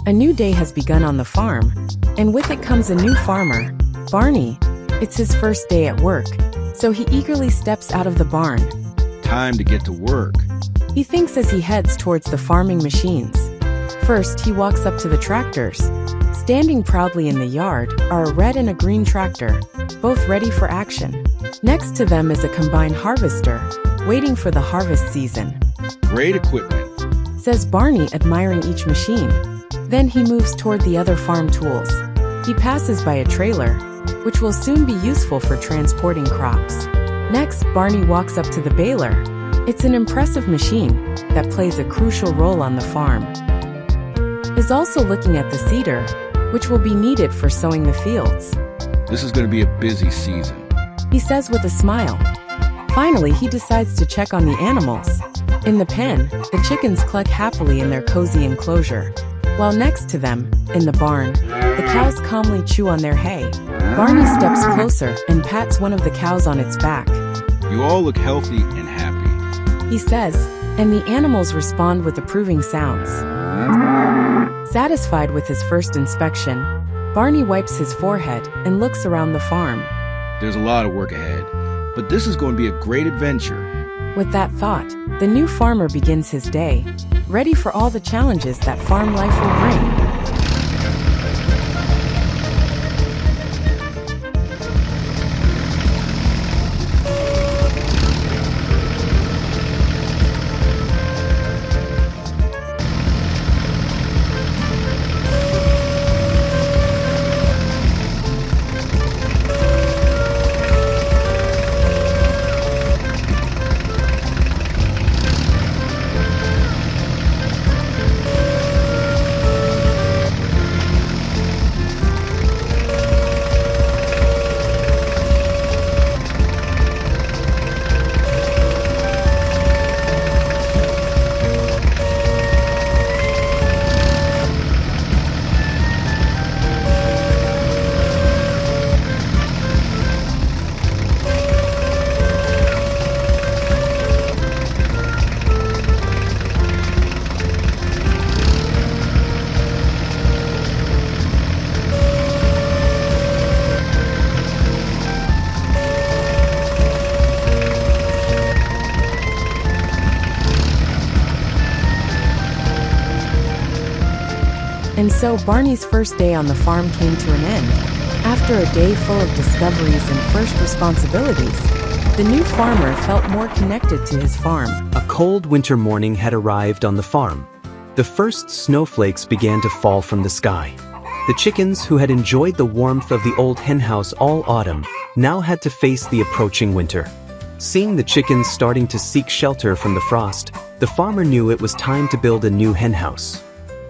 A new day has begun on the farm, and with it comes a new farmer, Barney. It's his first day at work, so he eagerly steps out of the barn. Time to get to work. He thinks as he heads towards the farming machines. First, he walks up to the tractors. Standing proudly in the yard are a red and a green tractor, both ready for action. Next to them is a combine harvester, waiting for the harvest season. Great equipment. Says Barney, admiring each machine. Then he moves toward the other farm tools. He passes by a trailer, which will soon be useful for transporting crops. Next, Barney walks up to the baler. It's an impressive machine that plays a crucial role on the farm. Is also looking at the seeder, which will be needed for sowing the fields. This is going to be a busy season. He says with a smile. Finally, he decides to check on the animals. In the pen, the chickens cluck happily in their cozy enclosure, while next to them, in the barn, the cows calmly chew on their hay. Barney steps closer and pats one of the cows on its back. You all look healthy and happy. He says, and the animals respond with approving sounds. Satisfied with his first inspection, Barney wipes his forehead and looks around the farm. There's a lot of work ahead, but this is going to be a great adventure. With that thought, the new farmer begins his day, ready for all the challenges that farm life will bring. And so Barney's first day on the farm came to an end. After a day full of discoveries and first responsibilities, the new farmer felt more connected to his farm. A cold winter morning had arrived on the farm. The first snowflakes began to fall from the sky. The chickens, who had enjoyed the warmth of the old henhouse all autumn, now had to face the approaching winter. Seeing the chickens starting to seek shelter from the frost, the farmer knew it was time to build a new henhouse.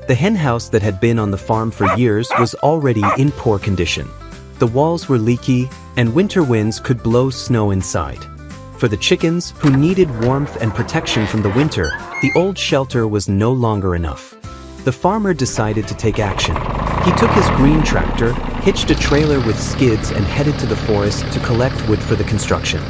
The henhouse that had been on the farm for years was already in poor condition. The walls were leaky, and winter winds could blow snow inside. For the chickens, who needed warmth and protection from the winter, the old shelter was no longer enough. The farmer decided to take action. He took his green tractor, hitched a trailer with skids, and headed to the forest to collect wood for the construction.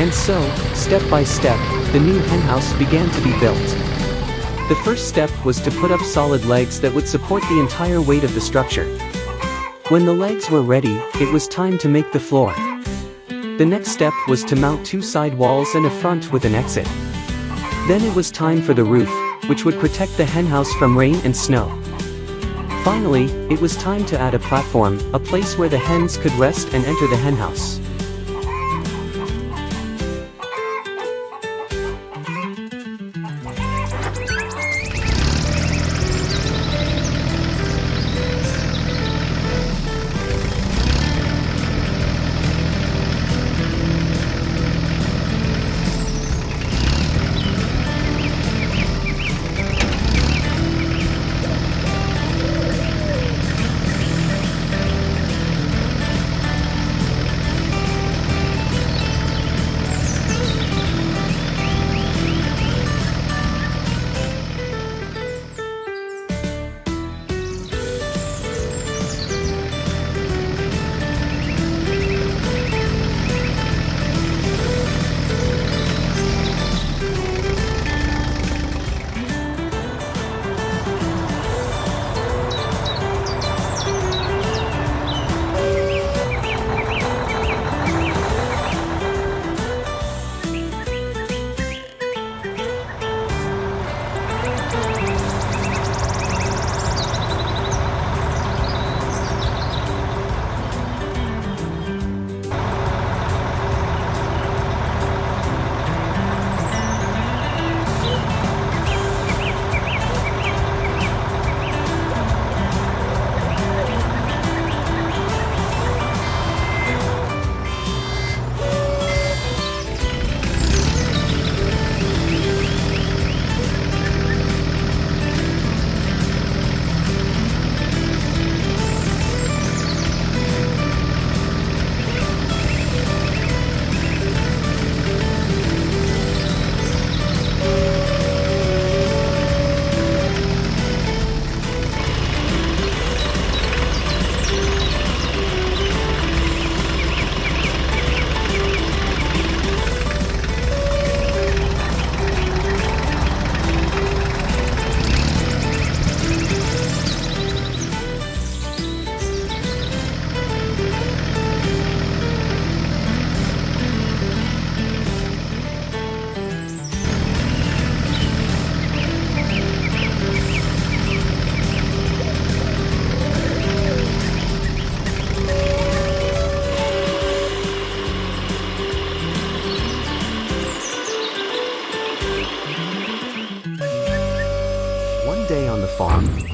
And so, step by step, the new henhouse began to be built. The first step was to put up solid legs that would support the entire weight of the structure. When the legs were ready, it was time to make the floor. The next step was to mount 2 side walls and a front with an exit. Then it was time for the roof, which would protect the henhouse from rain and snow. Finally, it was time to add a platform, a place where the hens could rest and enter the henhouse.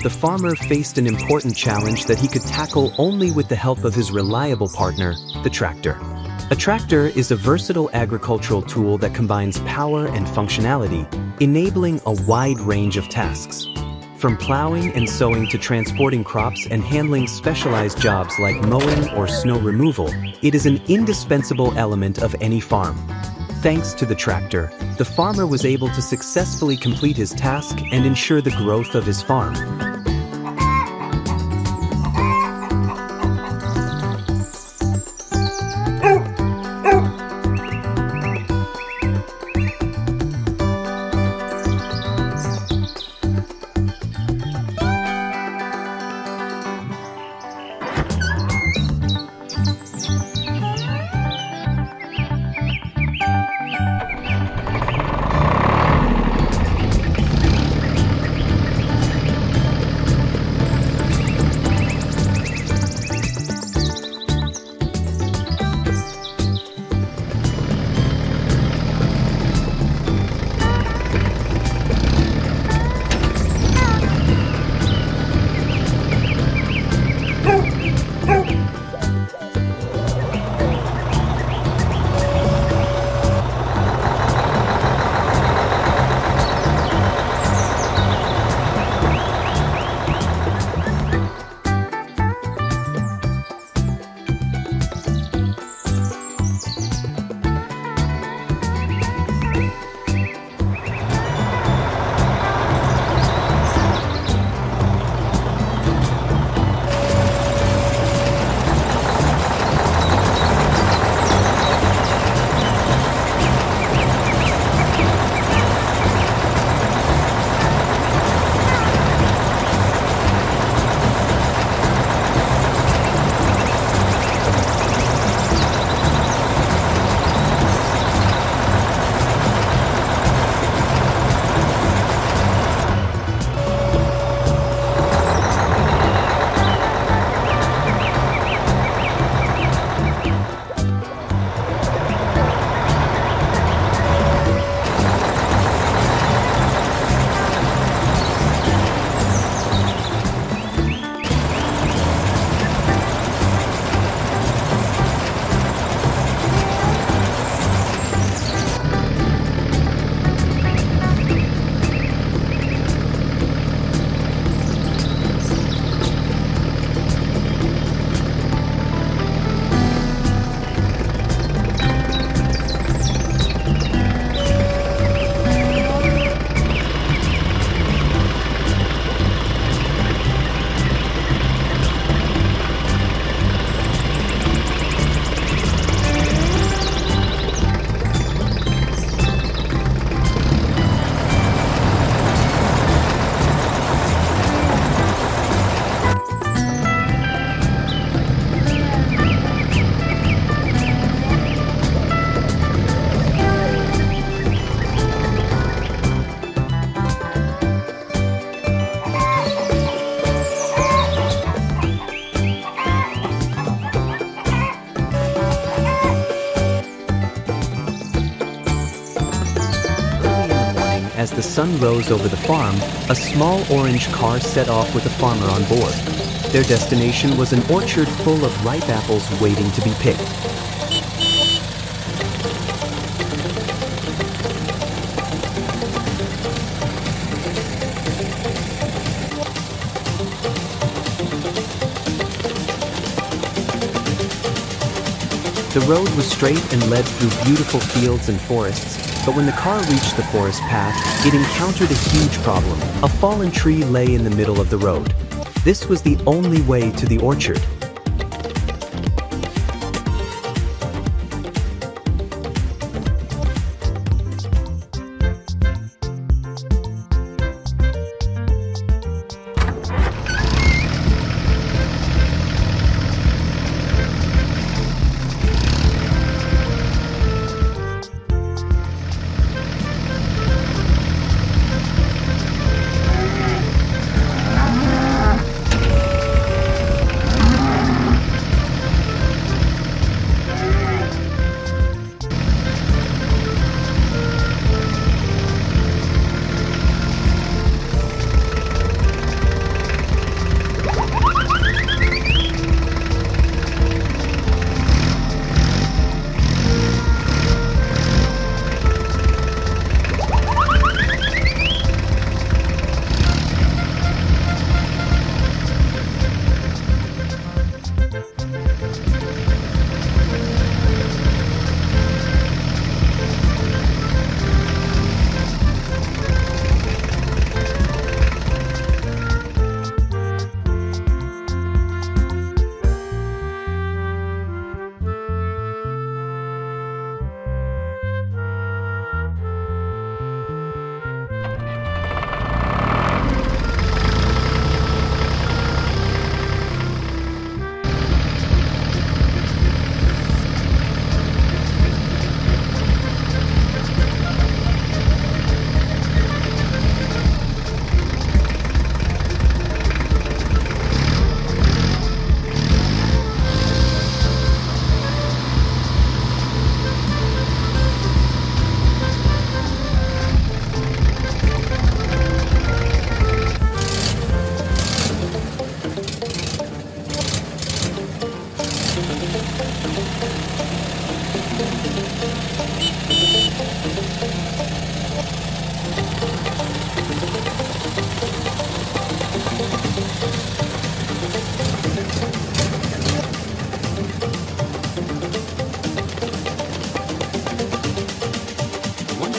The farmer faced an important challenge that he could tackle only with the help of his reliable partner, the tractor. A tractor is a versatile agricultural tool that combines power and functionality, enabling a wide range of tasks. From plowing and sowing to transporting crops and handling specialized jobs like mowing or snow removal, it is an indispensable element of any farm. Thanks to the tractor, the farmer was able to successfully complete his task and ensure the growth of his farm. As the sun rose over the farm, a small orange car set off with a farmer on board. Their destination was an orchard full of ripe apples waiting to be picked. The road was straight and led through beautiful fields and forests, but when the car reached the forest path, it encountered a huge problem. A fallen tree lay in the middle of the road. This was the only way to the orchard.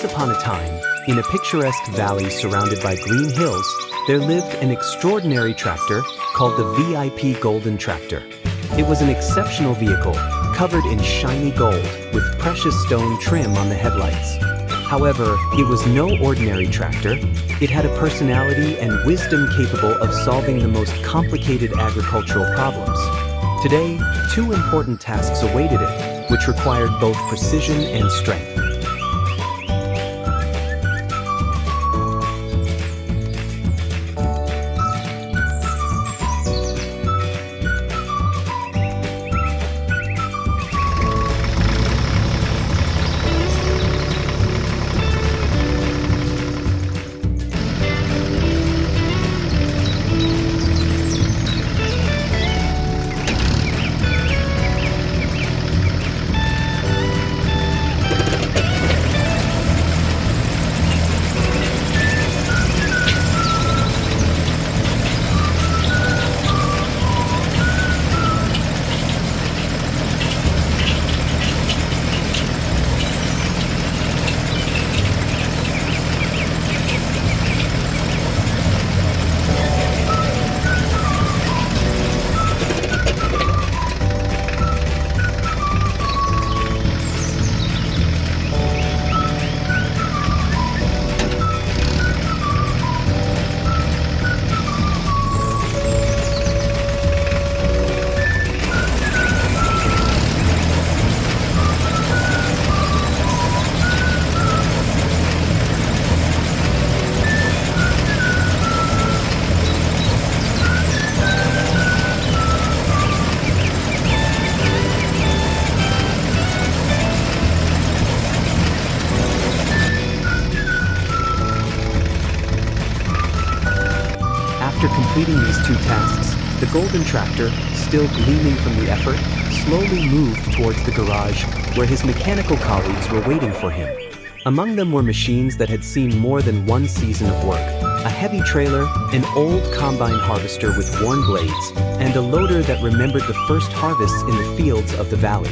Upon a time, in a picturesque valley surrounded by green hills, there lived an extraordinary tractor called the VIP Golden Tractor. It was an exceptional vehicle, covered in shiny gold, with precious stone trim on the headlights. However, it was no ordinary tractor. It had a personality and wisdom capable of solving the most complicated agricultural problems. Today, two important tasks awaited it, which required both precision and strength. tasks, the golden tractor, still gleaming from the effort, slowly moved towards the garage where his mechanical colleagues were waiting for him. Among them were machines that had seen more than one season of work, a heavy trailer, an old combine harvester with worn blades, and a loader that remembered the first harvests in the fields of the valley.